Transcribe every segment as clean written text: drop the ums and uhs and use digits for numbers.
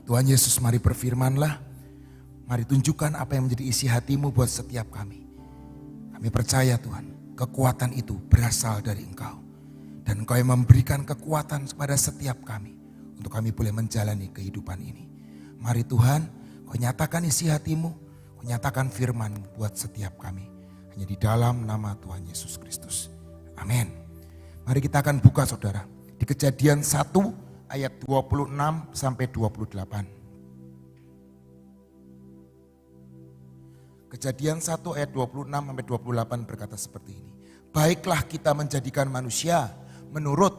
Tuhan Yesus, mari berfirmanlah. Mari tunjukkan apa yang menjadi isi hatimu buat setiap kami. Kami percaya Tuhan, kekuatan itu berasal dari Engkau. Dan Engkau yang memberikan kekuatan kepada setiap kami. Untuk kami boleh menjalani kehidupan ini. Mari Tuhan, Kau nyatakan isi hatimu. Kau nyatakan firman buat setiap kami. Hanya di dalam nama Tuhan Yesus Kristus. Amin. Mari kita akan buka saudara. Di Kejadian 1 ayat 26 sampai 28. Kejadian 1 ayat 26 sampai 28 berkata seperti ini. Baiklah kita menjadikan manusia menurut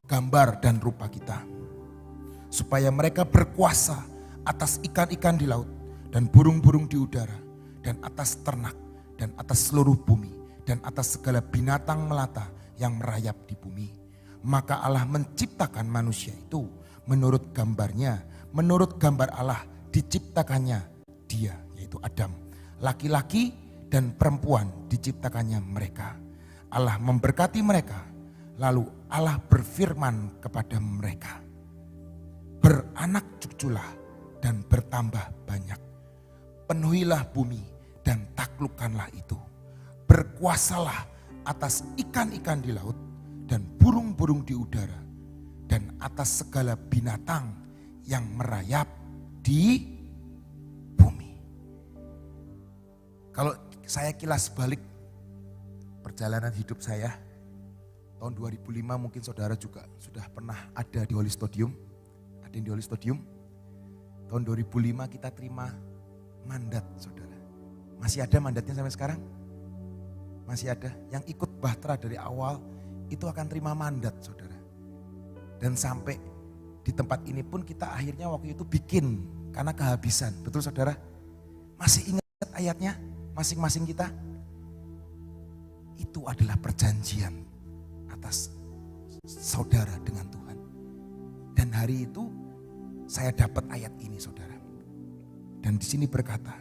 gambar dan rupa kita. Supaya mereka berkuasa atas ikan-ikan di laut dan burung-burung di udara. Dan atas ternak dan atas seluruh bumi. Dan atas segala binatang melata yang merayap di bumi. Maka Allah menciptakan manusia itu menurut gambarnya. Menurut gambar Allah diciptakannya dia, yaitu Adam. Laki-laki dan perempuan diciptakannya mereka. Allah memberkati mereka. Lalu Allah berfirman kepada mereka. Beranak cuculah dan bertambah banyak. Penuhilah bumi dan taklukkanlah itu. Berkuasalah atas ikan-ikan di laut dan burung-burung di udara. Dan atas segala binatang yang merayap di bumi. Kalau saya kilas balik perjalanan hidup saya, tahun 2005 mungkin saudara juga sudah pernah ada di Holy Studium. Ada yang di Holy Studium. Tahun 2005 kita terima mandat saudara. Masih ada mandatnya sampai sekarang? Masih ada. Yang ikut Bahtera dari awal itu akan terima mandat saudara. Dan sampai di tempat ini pun kita akhirnya waktu itu bikin karena kehabisan. Betul saudara? Masih ingat ayatnya? Masing-masing kita, itu adalah perjanjian atas saudara dengan Tuhan. Dan hari itu saya dapat ayat ini saudara. Dan di sini berkata,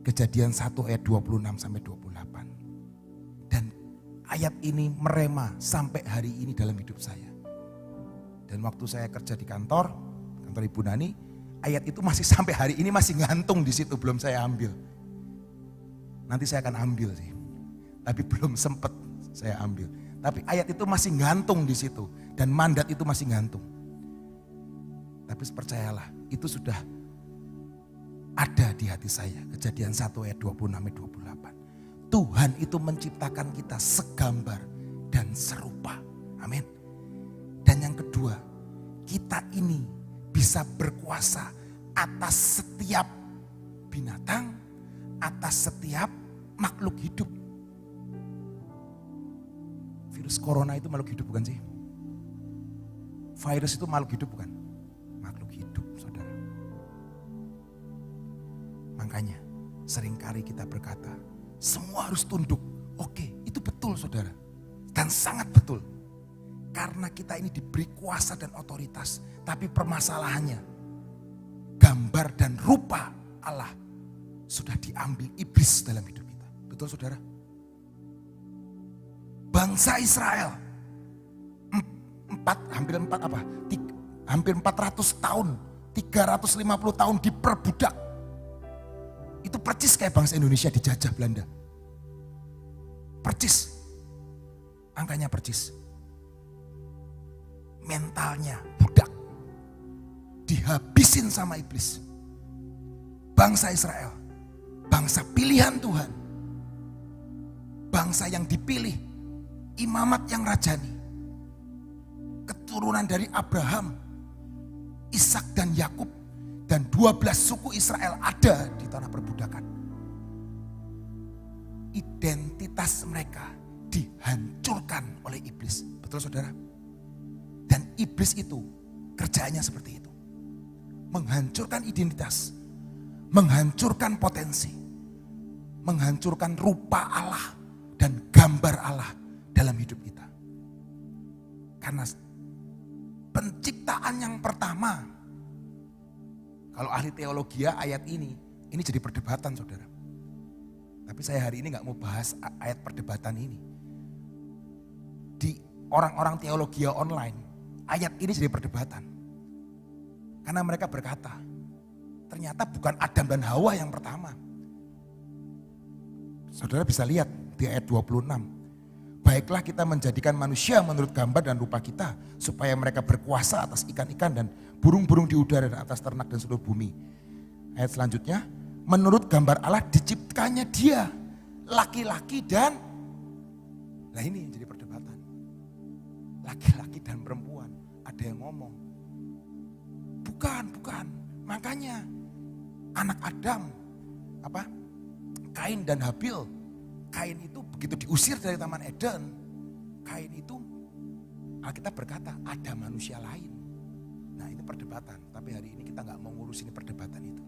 Kejadian 1 ayat 26 sampai 28. Dan ayat ini merema sampai hari ini dalam hidup saya. Dan waktu saya kerja di kantor Ibu Nani, ayat itu masih sampai hari ini masih gantung di situ, belum saya ambil. Nanti saya akan ambil sih. Tapi belum sempat saya ambil. Tapi ayat itu masih gantung di situ. Dan mandat itu masih gantung. Tapi percayalah, itu sudah ada di hati saya. Kejadian 1 ayat 26-28. Tuhan itu menciptakan kita segambar dan serupa. Amin. Dan yang kedua, kita ini bisa berkuasa atas setiap binatang, atas setiap makhluk hidup. Virus corona itu makhluk hidup bukan sih? Virus itu makhluk hidup bukan? Makhluk hidup saudara. Makanya seringkali kita berkata, semua harus tunduk. Oke, itu betul saudara. Dan sangat betul. Karena kita ini diberi kuasa dan otoritas. Tapi permasalahannya, gambar dan rupa Allah sudah diambil iblis dalam hidup kita. Betul saudara? Bangsa Israel hampir 400 tahun, 350 tahun diperbudak. Itu percis kayak bangsa Indonesia dijajah Belanda. Percis. Angkanya percis. Mentalnya budak. Dihabisin sama iblis. Bangsa Israel. Bangsa pilihan Tuhan. Bangsa yang dipilih. Imamat yang rajani. Keturunan dari Abraham, Ishak dan Yakub. Dan 12 suku Israel ada di tanah perbudakan. Identitas mereka dihancurkan oleh iblis. Betul saudara? Dan iblis itu kerjanya seperti itu. Menghancurkan identitas. Menghancurkan potensi. Menghancurkan rupa Allah dan gambar Allah dalam hidup kita. Karena penciptaan yang pertama, kalau ahli teologi ayat ini jadi perdebatan saudara. Tapi saya hari ini gak mau bahas ayat perdebatan ini. Di orang-orang teologi online, ayat ini jadi perdebatan. Karena mereka berkata, ternyata bukan Adam dan Hawa yang pertama. Saudara bisa lihat di ayat 26. Baiklah kita menjadikan manusia menurut gambar dan rupa kita, supaya mereka berkuasa atas ikan-ikan dan burung-burung di udara dan atas ternak dan seluruh bumi. Ayat selanjutnya, menurut gambar Allah diciptakannya dia, laki-laki dan, nah ini yang jadi perdebatan. Laki-laki dan perempuan, ada yang ngomong, bukan. Makanya anak Adam, Kain dan Habil. Kain itu begitu diusir dari Taman Eden, Kain itu Alkitab berkata ada manusia lain. Nah ini perdebatan, tapi hari ini kita gak mau ngurus ini perdebatan itu.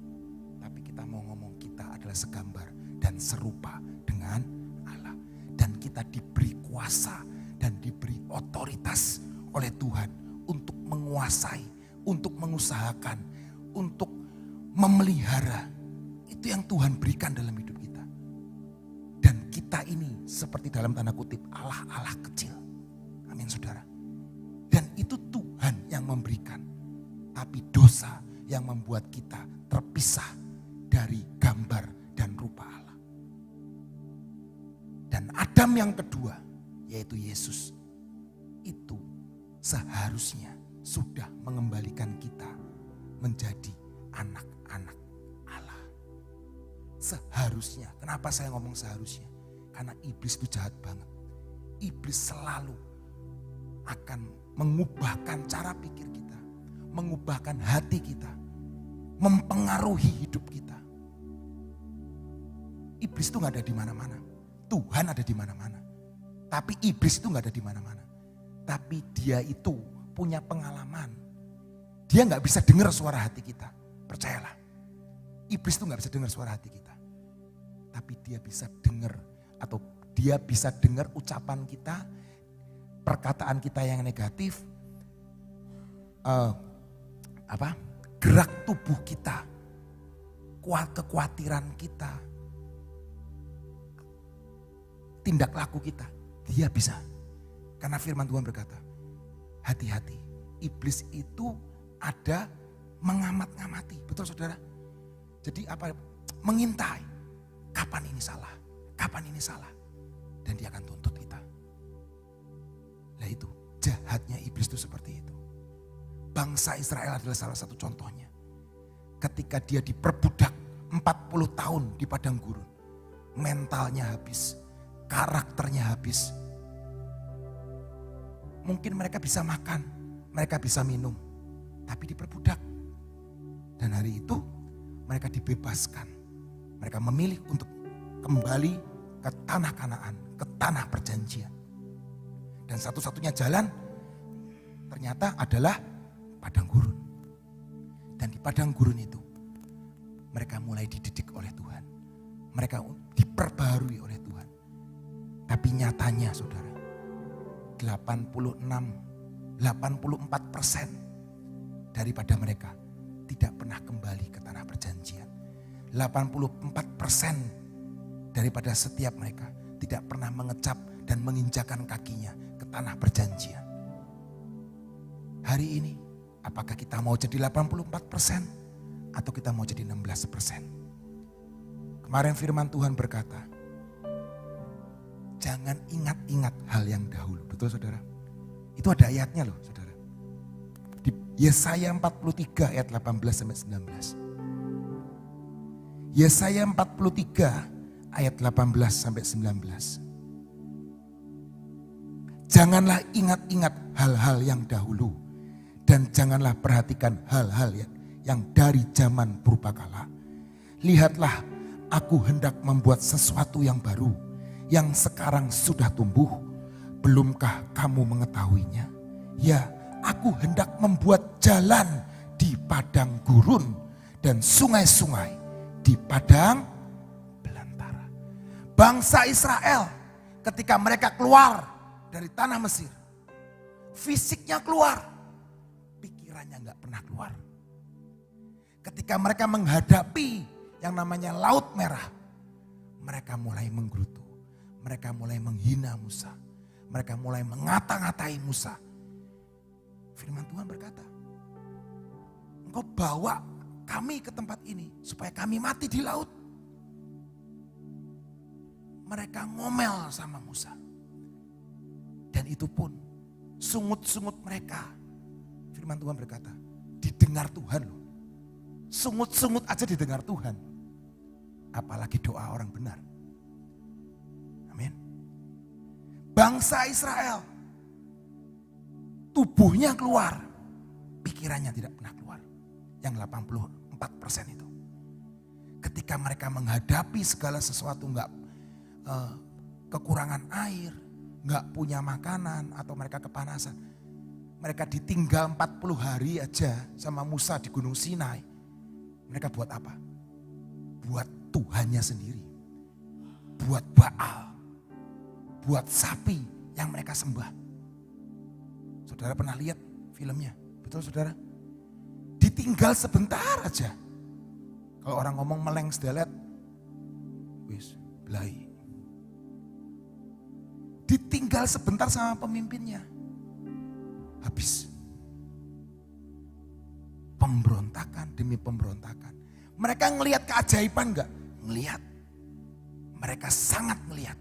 Tapi kita mau ngomong kita adalah segambar dan serupa dengan Allah. Dan kita diberi kuasa dan diberi otoritas oleh Tuhan untuk menguasai, untuk mengusahakan, untuk memelihara. Itu yang Tuhan berikan dalam hidup kita. Dan kita ini seperti dalam tanda kutip Allah-Allah kecil. Amin saudara. Dan itu Tuhan yang memberikan. Tapi dosa yang membuat kita terpisah dari gambar dan rupa Allah. Dan Adam yang kedua yaitu Yesus. Itu seharusnya sudah mengembalikan kita menjadi anak-anak Allah. Seharusnya. Kenapa saya ngomong seharusnya? Karena iblis itu jahat banget. Iblis selalu akan mengubahkan cara pikir kita. Mengubahkan hati kita. Mempengaruhi hidup kita. Iblis itu gak ada di mana-mana. Tuhan ada di mana-mana. Tapi iblis itu gak ada di mana-mana. Tapi dia itu punya pengalaman. Dia gak bisa dengar suara hati kita. Percayalah. Iblis itu gak bisa dengar suara hati kita. Tapi dia bisa dengar atau dia bisa dengar ucapan kita, perkataan kita yang negatif, gerak tubuh kita, kekhawatiran kita, tindak laku kita. Dia bisa. Karena firman Tuhan berkata, hati-hati. Iblis itu ada mengamat-ngamati. Betul saudara? Jadi mengintai. Kapan ini salah? Kapan ini salah? Dan dia akan tuntut kita. Nah itu, jahatnya iblis itu seperti itu. Bangsa Israel adalah salah satu contohnya. Ketika dia diperbudak 40 tahun di padang gurun. Mentalnya habis, karakternya habis. Mungkin mereka bisa makan, mereka bisa minum. Tapi diperbudak. Dan hari itu mereka dibebaskan. Mereka memilih untuk kembali ke tanah Kanaan, ke tanah perjanjian. Dan satu-satunya jalan ternyata adalah padang gurun. Dan di padang gurun itu mereka mulai dididik oleh Tuhan. Mereka diperbarui oleh Tuhan. Tapi nyatanya saudara, 84% daripada mereka tidak pernah kembali ke tanah perjanjian. 84% daripada setiap mereka tidak pernah mengecap dan menginjakan kakinya ke tanah perjanjian. Hari ini, apakah kita mau jadi 84% atau kita mau jadi 16%? Kemarin firman Tuhan berkata, jangan ingat-ingat hal yang dahulu. Betul saudara? Itu ada ayatnya loh saudara. Di Yesaya 43 ayat 18-19. Yesaya 43 ayat 18-19. Janganlah ingat-ingat hal-hal yang dahulu. Dan janganlah perhatikan hal-hal yang dari zaman purbakala. Lihatlah, aku hendak membuat sesuatu yang baru. Yang sekarang sudah tumbuh. Belumkah kamu mengetahuinya? Ya, aku hendak membuat jalan di padang gurun dan sungai-sungai di padang belantara. Bangsa Israel ketika mereka keluar dari tanah Mesir, fisiknya keluar, pikirannya gak pernah keluar. Ketika mereka menghadapi yang namanya Laut Merah, mereka mulai menggerutu, mereka mulai menghina Musa, mereka mulai mengata-ngatai Musa. Firman Tuhan berkata, engkau bawa kami ke tempat ini supaya kami mati di laut. Mereka ngomel sama Musa. Dan itu pun sungut-sungut mereka, firman Tuhan berkata, didengar Tuhan loh. Sungut-sungut aja didengar Tuhan. Apalagi doa orang benar. Amin. Bangsa Israel, tubuhnya keluar, pikirannya tidak pernah keluar. Yang 84% itu. Ketika mereka menghadapi segala sesuatu, kekurangan air, nggak punya makanan, atau mereka kepanasan. Mereka ditinggal 40 hari aja sama Musa di Gunung Sinai. Mereka buat apa? Buat Tuhannya sendiri. Buat Baal. Buat sapi yang mereka sembah. Saudara pernah lihat filmnya? Betul saudara? Ditinggal sebentar aja. Kalau orang ngomong meleng sedelet, wis belai. Ditinggal sebentar sama pemimpinnya. Habis. Pemberontakan demi pemberontakan. Mereka ngelihat keajaiban enggak? Ngelihat. Mereka sangat ngelihat.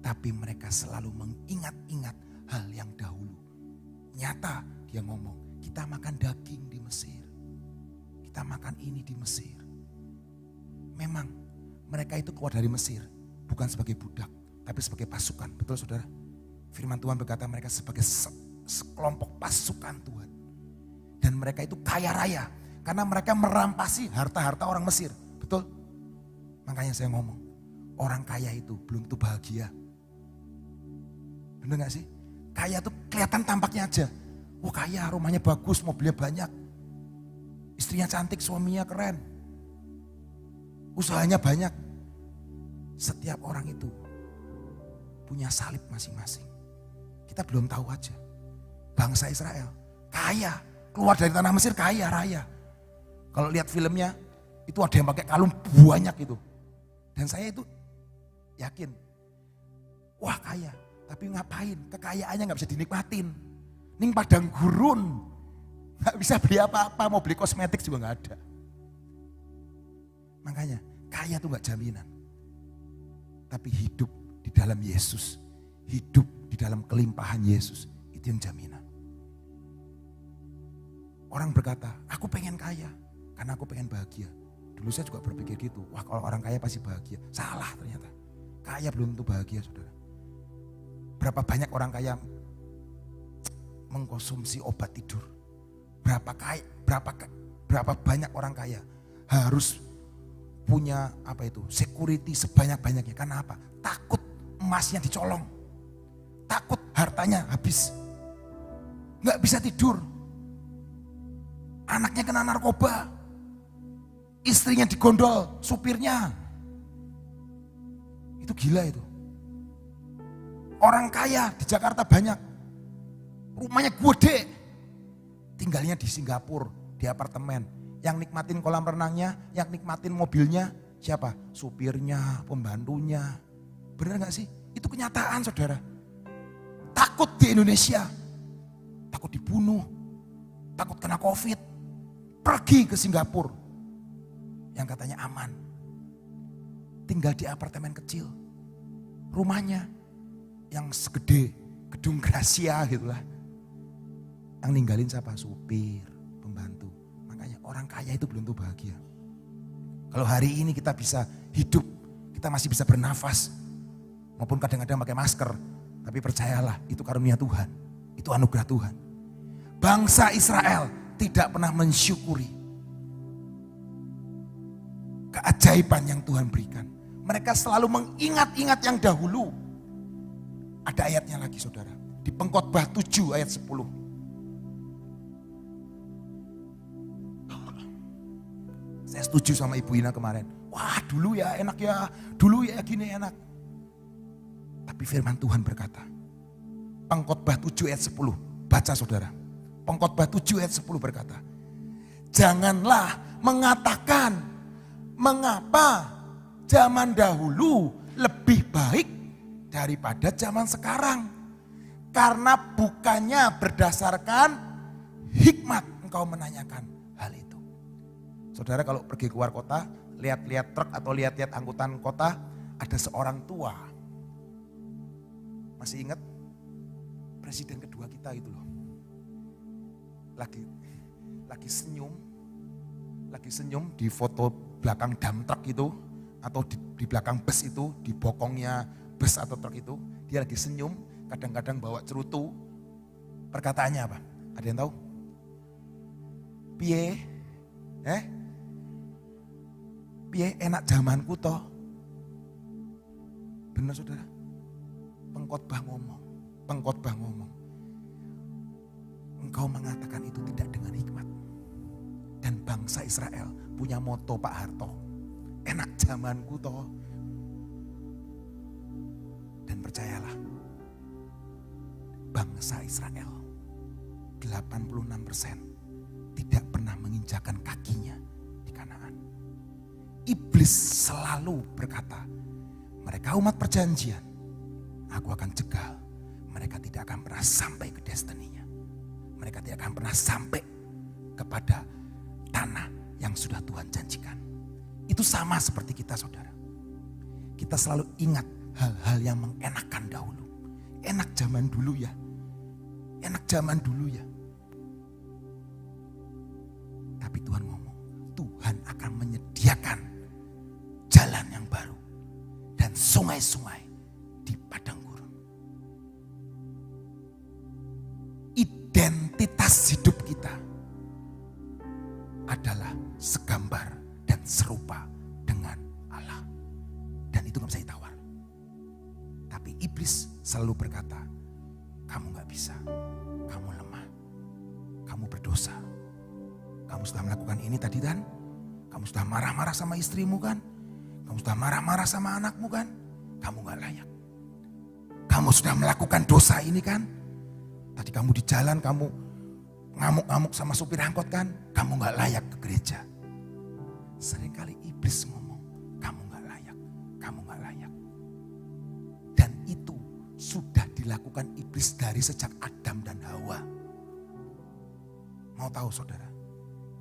Tapi mereka selalu mengingat-ingat hal yang dahulu. Nyata dia ngomong, kita makan daging di Mesir. Kita makan ini di Mesir. Memang mereka itu keluar dari Mesir bukan sebagai budak, tapi sebagai pasukan. Betul saudara? Firman Tuhan berkata mereka sebagai sekelompok pasukan Tuhan. Dan mereka itu kaya raya. Karena mereka merampasi harta-harta orang Mesir. Betul? Makanya saya ngomong, orang kaya itu belum tentu bahagia. Bener gak sih? Kaya tuh kelihatan tampaknya aja. Wah kaya, rumahnya bagus, mobilnya banyak. Istrinya cantik, suaminya keren. Usahanya banyak. Setiap orang itu punya salib masing-masing. Kita belum tahu aja. Bangsa Israel kaya, keluar dari tanah Mesir kaya raya. Kalau lihat filmnya, itu ada yang pakai kalung banyak itu. Dan saya itu yakin, wah kaya. Tapi ngapain? Kekayaannya gak bisa dinikmatin. Ning padang gurun. Gak bisa beli apa-apa, mau beli kosmetik juga gak ada. Makanya kaya itu gak jaminan. Tapi hidup di dalam Yesus. Hidup di dalam kelimpahan Yesus. Itu yang jaminan. Orang berkata, aku pengen kaya. Karena aku pengen bahagia. Dulu saya juga berpikir gitu. Wah kalau orang kaya pasti bahagia. Salah ternyata. Kaya belum tentu bahagia saudara. Berapa banyak orang kaya mengkonsumsi obat tidur? Berapa banyak orang kaya harus punya security sebanyak-banyaknya. Karena apa? Takut emasnya dicolong. Takut hartanya habis. Nggak bisa tidur. Anaknya kena narkoba. Istrinya digondol, supirnya. Itu gila itu. Orang kaya di Jakarta banyak. Rumahnya gede. Tinggalnya di Singapura, di apartemen. Yang nikmatin kolam renangnya, yang nikmatin mobilnya, siapa? Supirnya, pembantunya. Bener gak sih? Itu kenyataan saudara. Takut di Indonesia. Takut dibunuh. Takut kena COVID. Pergi ke Singapura. Yang katanya aman. Tinggal di apartemen kecil. Rumahnya yang segede gedung Gracia gitulah. Yang ninggalin siapa? Supir, pembantu. Makanya orang kaya itu belum tentu bahagia. Kalau hari ini kita bisa hidup, kita masih bisa bernafas. Maupun kadang-kadang pakai masker. Tapi percayalah itu karunia Tuhan. Itu anugerah Tuhan. Bangsa Israel tidak pernah mensyukuri keajaiban yang Tuhan berikan. Mereka selalu mengingat-ingat yang dahulu. Ada ayatnya lagi saudara. Di Pengkhotbah 7 ayat 10. Saya setuju sama Ibu Ina kemarin. Wah dulu ya enak ya. Dulu ya gini enak. Tapi firman Tuhan berkata. Pengkhotbah 7 ayat 10. Baca saudara. Pengkhotbah 7 ayat 10 berkata. Janganlah mengatakan. Mengapa zaman dahulu lebih baik daripada zaman sekarang? Karena bukannya berdasarkan hikmat. engkau menanyakan hal itu? Saudara kalau pergi keluar kota, lihat-lihat truk atau lihat-lihat angkutan kota, ada seorang tua. Masih ingat? Presiden kedua kita itu loh. Lagi senyum di foto belakang dam truk itu, atau di belakang bus itu, di bokongnya bus atau truk itu, dia lagi senyum, kadang-kadang bawa cerutu. Perkataannya apa? Ada yang tahu? Piye? Piye enak zamanku toh? Benar saudara? Pengkhotbah ngomong. Engkau mengatakan itu tidak dengan hikmat. Dan bangsa Israel punya moto Pak Harto. Enak zamanku toh. Dan percayalah, bangsa Israel 86% tidak pernah menginjakan kakinya di Kanaan. Iblis selalu berkata, mereka umat perjanjian, aku akan cegal. Mereka tidak akan pernah sampai ke destininya. Mereka tidak akan pernah sampai kepada tanah yang sudah Tuhan janjikan. Itu sama seperti kita saudara. Kita selalu ingat hal-hal yang mengenakan dahulu. Enak zaman dulu ya. Enak zaman dulu ya. Tapi Tuhan ngomong, Tuhan akan menyediakan jalan yang baru dan sungai-sungai di padang gurun. Identitas hidup kita adalah segambar dan serupa dengan Allah. Dan itu gak bisa ditawar. Tapi iblis selalu berkata, kamu gak bisa, kamu lemah, kamu berdosa. Kamu sudah melakukan ini tadi kan? Kamu sudah marah-marah sama istrimu kan? Kamu sudah marah-marah sama anakmu kan? Kamu gak layak. Kamu sudah melakukan dosa ini kan? Tadi kamu di jalan, kamu ngamuk-ngamuk sama supir angkot kan? Kamu gak layak ke gereja. Seringkali iblis ngomong, kamu gak layak, kamu gak layak. Dan itu sudah dilakukan iblis dari sejak Adam dan Hawa. Mau tahu saudara?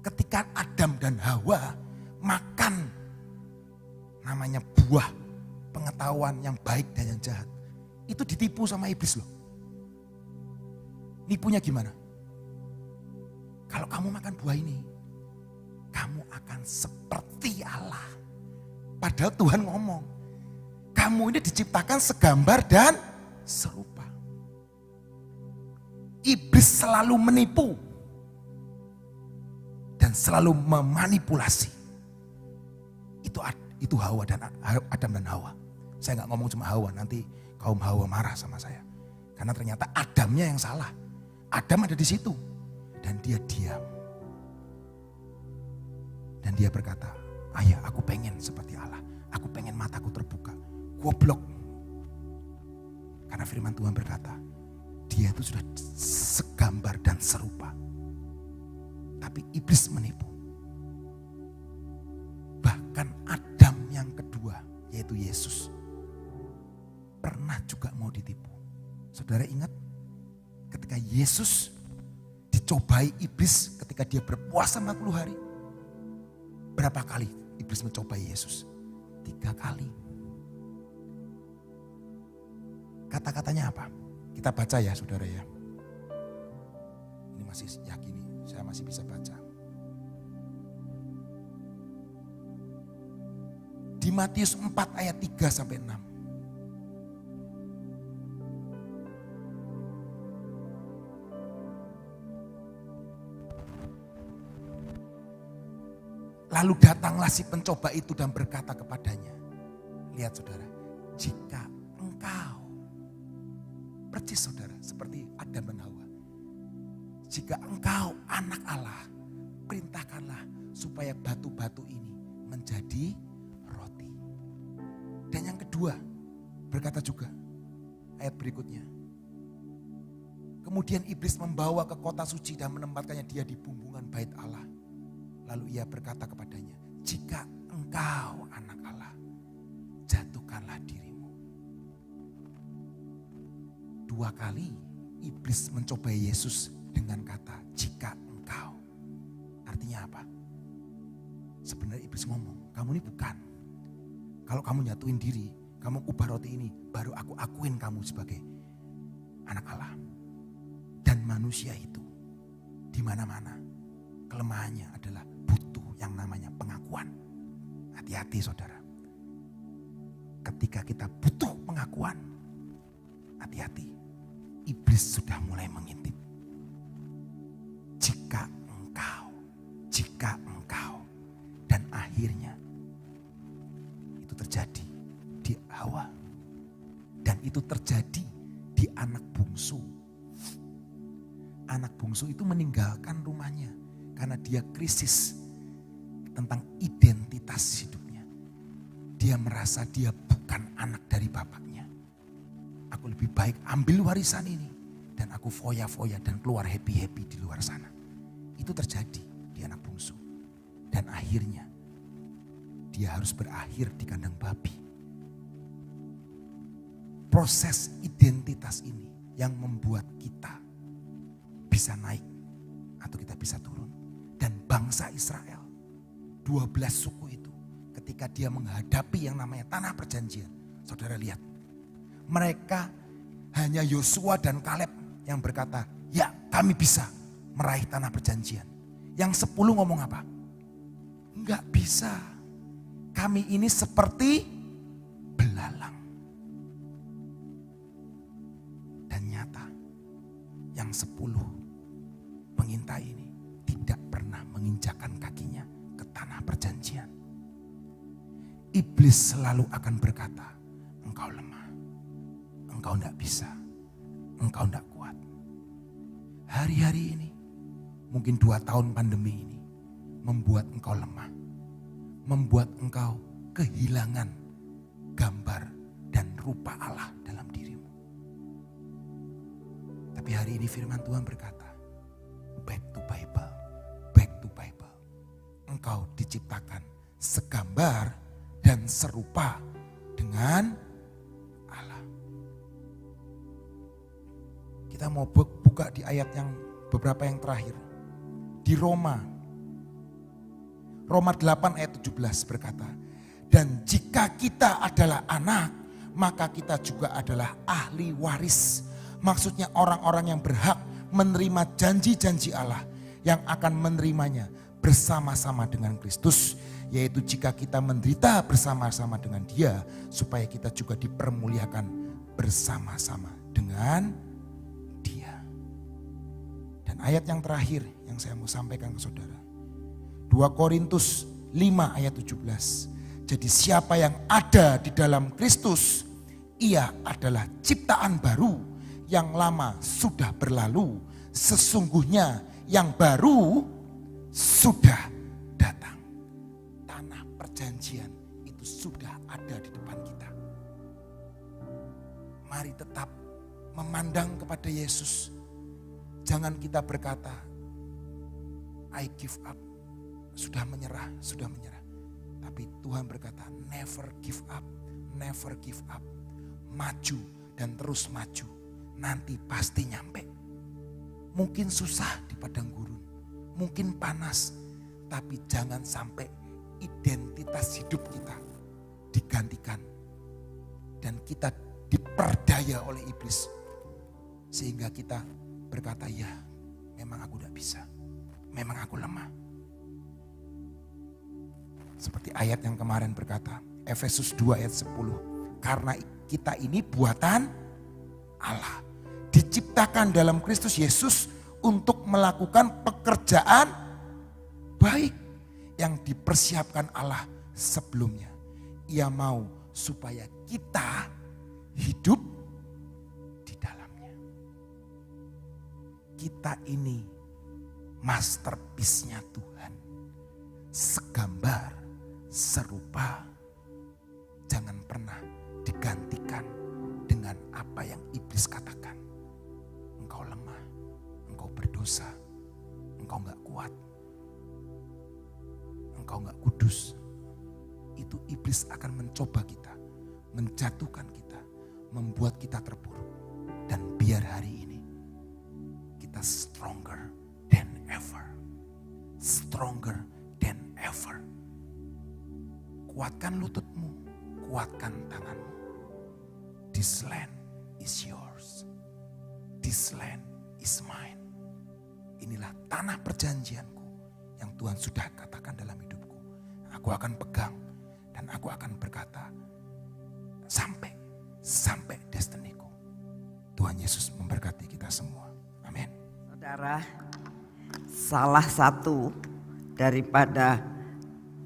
Ketika Adam dan Hawa makan namanya buah pengetahuan yang baik dan yang jahat, itu ditipu sama iblis loh. Nipunya gimana? Kalau kamu makan buah ini, kamu akan seperti Allah. Padahal Tuhan ngomong, kamu ini diciptakan segambar dan serupa. Iblis selalu menipu dan selalu memanipulasi. Itu Hawa dan Adam dan Hawa. Saya nggak ngomong cuma Hawa, nanti kaum Hawa marah sama saya. Karena ternyata Adamnya yang salah. Adam ada di situ dan dia diam. Dan dia berkata, ayah aku pengen seperti Allah. Aku pengen mataku terbuka. Goblok. Karena firman Tuhan berkata, dia itu sudah segambar dan serupa. Tapi iblis menipu. Bahkan Adam yang kedua, yaitu Yesus, pernah juga mau ditipu. Saudara ingat ketika Yesus dicobai iblis ketika dia berpuasa 40 hari. Berapa kali iblis mencobai Yesus? 3 kali. Kata-katanya apa? Kita baca ya saudara ya. Ini masih yakin, saya masih bisa baca. Di Matius 4 ayat 3 sampai 6. Lalu datanglah si pencoba itu dan berkata kepadanya, lihat saudara, jika engkau, percis saudara, seperti Adam dan Hawa. Jika engkau anak Allah, perintahkanlah supaya batu-batu ini menjadi roti. Dan yang kedua, berkata juga, ayat berikutnya. Kemudian iblis membawa ke kota suci dan menempatkannya dia di bumbungan bait Allah. Lalu ia berkata kepadanya, jika engkau anak Allah, jatuhkanlah dirimu. 2 kali iblis mencobai Yesus dengan kata, jika engkau. artinya apa? Sebenarnya iblis ngomong, kamu ini bukan. Kalau kamu nyatuin diri, kamu ubah roti ini, baru aku akuin kamu sebagai anak Allah. Dan manusia itu di mana-mana kelemahannya adalah butuh yang namanya pengakuan. Hati-hati saudara. Ketika kita butuh pengakuan, hati-hati. Iblis sudah mulai mengintip. Jika engkau, dan akhirnya itu terjadi di Hawa. Dan itu terjadi di anak bungsu. Anak bungsu itu meninggalkan rumahnya karena dia krisis tentang identitas hidupnya. Dia merasa dia bukan anak dari bapaknya. Aku lebih baik ambil warisan ini dan aku foya-foya dan keluar happy-happy di luar sana. Itu terjadi di anak bungsu. Dan akhirnya dia harus berakhir di kandang babi. Proses identitas ini yang membuat kita bisa naik atau kita bisa turun. Dan bangsa Israel, 12 suku itu ketika dia menghadapi yang namanya tanah perjanjian. Saudara lihat, mereka hanya Yosua dan Kaleb yang berkata, ya kami bisa meraih tanah perjanjian. Yang 10 ngomong apa? Enggak bisa. Kami ini seperti belalang. Dan nyata yang 10 pengintai ini tidak pernah menginjakkan kakinya ke tanah perjanjian. Iblis selalu akan berkata, engkau lemah, engkau enggak bisa, engkau enggak kuat. Hari-hari ini, mungkin 2 tahun pandemi ini, membuat engkau lemah. Membuat engkau kehilangan gambar dan rupa Allah dalam dirimu. Tapi hari ini firman Tuhan berkata, back to Bible, back to Bible. Engkau diciptakan segambar dan serupa dengan Allah. Kita mau buka di ayat yang beberapa yang terakhir. Di Roma 8 ayat 17 berkata, dan jika kita adalah anak, maka kita juga adalah ahli waris. Maksudnya orang-orang yang berhak menerima janji-janji Allah yang akan menerimanya bersama-sama dengan Kristus. Yaitu jika kita menderita bersama-sama dengan Dia, supaya kita juga dipermuliakan bersama-sama dengan Dia. Dan ayat yang terakhir yang saya mau sampaikan ke saudara. 2 Korintus 5 ayat 17. Jadi siapa yang ada di dalam Kristus, ia adalah ciptaan baru, yang lama sudah berlalu, sesungguhnya yang baru sudah datang. Tanah perjanjian itu sudah ada di depan kita. Mari tetap memandang kepada Yesus. Jangan kita berkata, I give up. Sudah menyerah. Tapi Tuhan berkata, never give up, never give up. Maju dan terus maju. Nanti pasti nyampe. Mungkin susah di padang gurun, mungkin panas. Tapi jangan sampai identitas hidup kita digantikan. Dan kita diperdaya oleh iblis. Sehingga kita berkata, ya memang aku tidak bisa. Memang aku lemah. Seperti ayat yang kemarin berkata, Efesus 2 ayat 10. Karena kita ini buatan Allah. Diciptakan dalam Kristus Yesus untuk melakukan pekerjaan baik yang dipersiapkan Allah sebelumnya. Ia mau supaya kita hidup di dalamnya. Kita ini masterpiece-nya Tuhan. Segambar, serupa, jangan pernah digantikan dengan apa yang iblis katakan. Engkau lemah, engkau berdosa, engkau gak kuat, engkau gak kudus. Itu iblis akan mencoba kita, menjatuhkan kita, membuat kita terpuruk. Dan biar hari ini kita stronger than ever. stronger than ever. Kuatkan lututmu, kuatkan tanganmu. This land is yours. This land is mine. Inilah tanah perjanjianku yang Tuhan sudah katakan dalam hidupku. Aku akan pegang dan aku akan berkata sampai destiniku. Tuhan Yesus memberkati kita semua. Amin. Saudara, salah satu daripada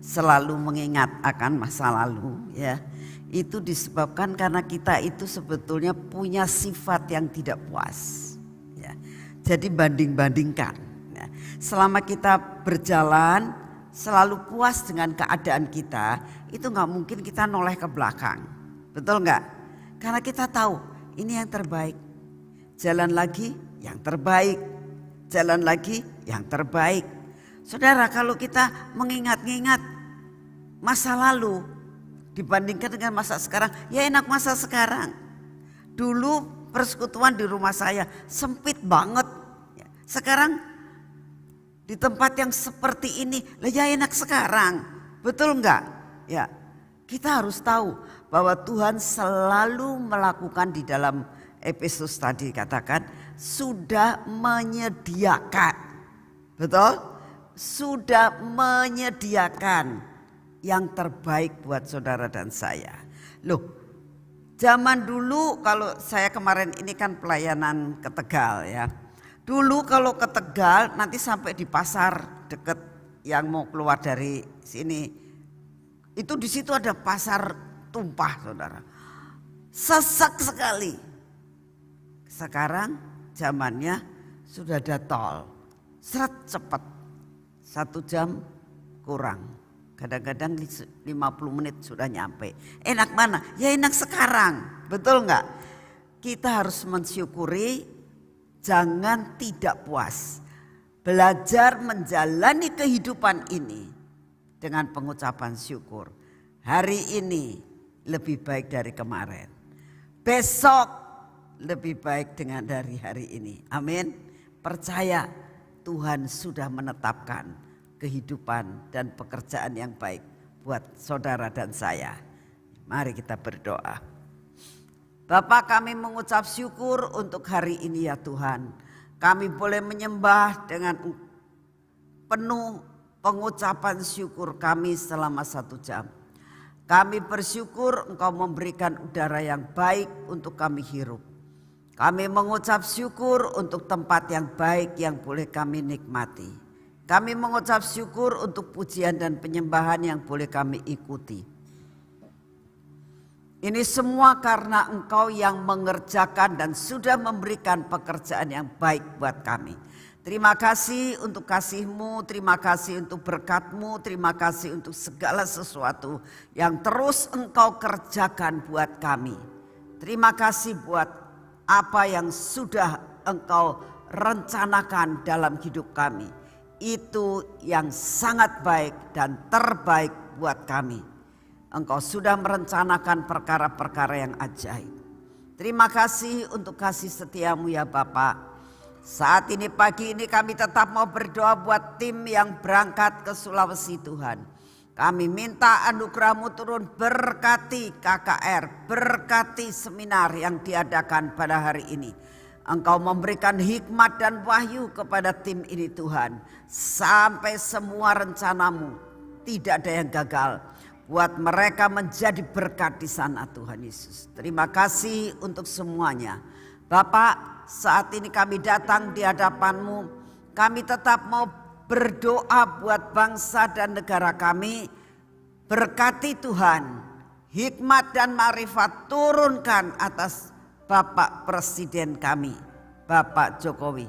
selalu mengingat akan masa lalu ya, itu disebabkan karena kita itu sebetulnya punya sifat yang tidak puas ya. Jadi banding-bandingkan ya. Selama kita berjalan selalu puas dengan keadaan kita, itu gak mungkin kita noleh ke belakang. Betul gak? Karena kita tahu ini yang terbaik. Jalan lagi yang terbaik. Jalan lagi yang terbaik. Saudara, kalau kita mengingat-ingat masa lalu dibandingkan dengan masa sekarang, ya enak masa sekarang. Dulu persekutuan di rumah saya sempit banget. Sekarang di tempat yang seperti ini, lah ya enak sekarang. Betul enggak? Ya, kita harus tahu bahwa Tuhan selalu melakukan di dalam Efesus tadi katakan sudah menyediakan. Betul? Sudah menyediakan yang terbaik buat saudara dan saya. Loh, zaman dulu kalau saya kemarin ini kan pelayanan ke Tegal ya. Dulu kalau ke Tegal nanti sampai di pasar deket yang mau keluar dari sini. Itu di situ ada pasar tumpah saudara. Sesak sekali. Sekarang zamannya sudah ada tol. Seret cepat. 1 jam kurang. Kadang-kadang 50 menit sudah nyampe. Enak mana? Ya enak sekarang. Betul enggak? Kita harus mensyukuri, jangan tidak puas. Belajar menjalani kehidupan ini dengan pengucapan syukur. Hari ini lebih baik dari kemarin. Besok lebih baik dengan dari hari ini. Amin. Percaya Tuhan sudah menetapkan kehidupan dan pekerjaan yang baik buat saudara dan saya. Mari kita berdoa. Bapa, kami mengucap syukur untuk hari ini ya Tuhan. Kami boleh menyembah dengan penuh pengucapan syukur kami selama 1 jam. Kami bersyukur Engkau memberikan udara yang baik untuk kami hirup. Kami mengucap syukur untuk tempat yang baik yang boleh kami nikmati. Kami mengucap syukur untuk pujian dan penyembahan yang boleh kami ikuti. Ini semua karena Engkau yang mengerjakan dan sudah memberikan pekerjaan yang baik buat kami. Terima kasih untuk kasih-Mu, terima kasih untuk berkat-Mu, terima kasih untuk segala sesuatu yang terus Engkau kerjakan buat kami. Terima kasih buat apa yang sudah Engkau rencanakan dalam hidup kami. Itu yang sangat baik dan terbaik buat kami. Engkau sudah merencanakan perkara-perkara yang ajaib. Terima kasih untuk kasih setiamu ya Bapak. Saat ini pagi ini kami tetap mau berdoa buat tim yang berangkat ke Sulawesi Tuhan. Kami minta anugerah-Mu turun, berkati KKR, berkati seminar yang diadakan pada hari ini. Engkau memberikan hikmat dan wahyu kepada tim ini Tuhan. Sampai semua rencana-Mu tidak ada yang gagal. Buat mereka menjadi berkat di sana Tuhan Yesus. Terima kasih untuk semuanya. Bapak, saat ini kami datang di hadapan-Mu. Kami tetap mau berdoa buat bangsa dan negara kami. Berkati Tuhan. Hikmat dan marifat turunkan atas Bapak Presiden kami, Bapak Jokowi.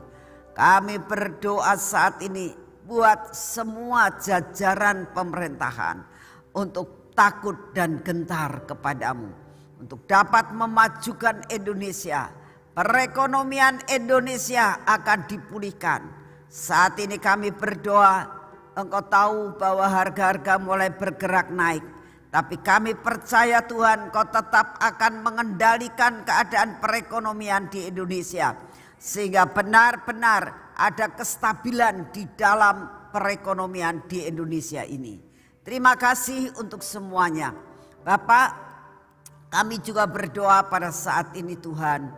Kami berdoa saat ini buat semua jajaran pemerintahan untuk takut dan gentar kepadamu. Untuk dapat memajukan Indonesia. Perekonomian Indonesia akan dipulihkan. Saat ini kami berdoa, Engkau tahu bahwa harga-harga mulai bergerak naik. Tapi kami percaya Tuhan Kau tetap akan mengendalikan keadaan perekonomian di Indonesia. Sehingga benar-benar ada kestabilan di dalam perekonomian di Indonesia ini. Terima kasih untuk semuanya. Bapak, kami juga berdoa pada saat ini Tuhan,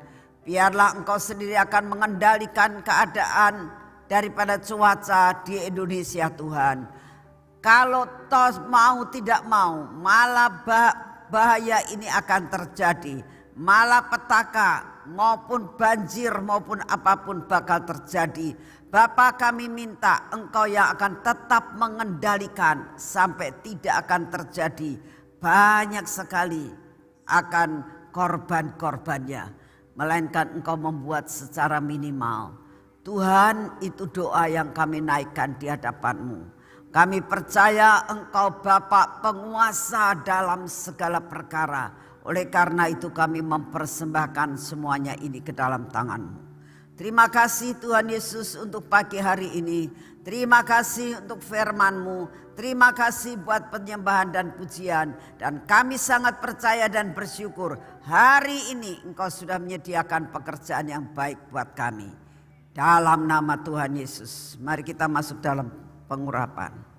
biarlah Engkau sendiri akan mengendalikan keadaan daripada cuaca di Indonesia Tuhan. Kalau toh mau tidak mau, malah bahaya ini akan terjadi. Malapetaka maupun banjir maupun apapun bakal terjadi. Bapa, kami minta Engkau yang akan tetap mengendalikan sampai tidak akan terjadi banyak sekali akan korban-korbannya. Melainkan Engkau membuat secara minimal. Tuhan, itu doa yang kami naikkan di hadapan-Mu. Kami percaya Engkau Bapa penguasa dalam segala perkara. Oleh karena itu kami mempersembahkan semuanya ini ke dalam tangan-Mu. Terima kasih Tuhan Yesus untuk pagi hari ini. Terima kasih untuk firman-Mu. Terima kasih buat penyembahan dan pujian. Dan kami sangat percaya dan bersyukur hari ini Engkau sudah menyediakan pekerjaan yang baik buat kami. Dalam nama Tuhan Yesus, mari kita masuk dalam pengurapan.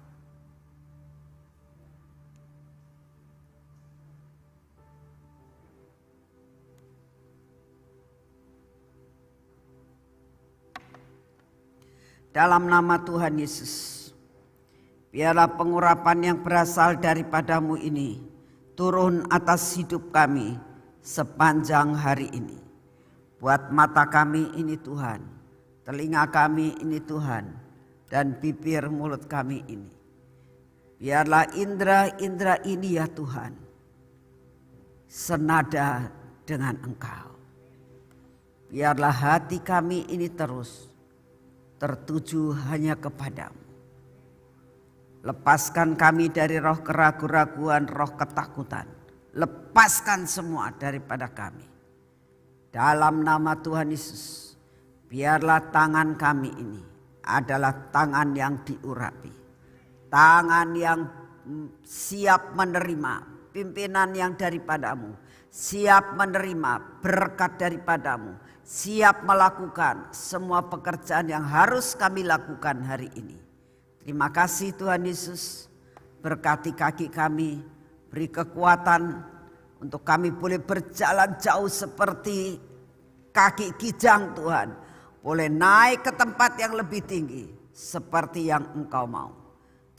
Dalam nama Tuhan Yesus, biarlah pengurapan yang berasal daripada-Mu ini turun atas hidup kami sepanjang hari ini. Buat mata kami ini Tuhan, telinga kami ini Tuhan, dan bibir mulut kami ini. Biarlah indera-indera ini ya Tuhan, senada dengan Engkau. Biarlah hati kami ini terus tertuju hanya kepadamu. Lepaskan kami dari roh keraguan-raguan, roh ketakutan. Lepaskan semua daripada kami. Dalam nama Tuhan Yesus, biarlah tangan kami ini adalah tangan yang diurapi. Tangan yang siap menerima pimpinan yang daripadamu. Siap menerima berkat daripadamu. Siap melakukan semua pekerjaan yang harus kami lakukan hari ini. Terima kasih Tuhan Yesus. Berkati kaki kami. Beri kekuatan untuk kami boleh berjalan jauh seperti kaki kijang Tuhan. Boleh naik ke tempat yang lebih tinggi seperti yang Engkau mau.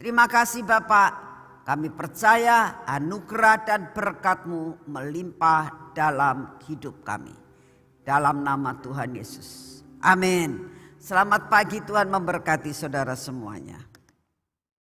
Terima kasih Bapak. Kami percaya anugerah dan berkat-Mu melimpah dalam hidup kami. Dalam nama Tuhan Yesus. Amin. Selamat pagi, Tuhan memberkati saudara semuanya.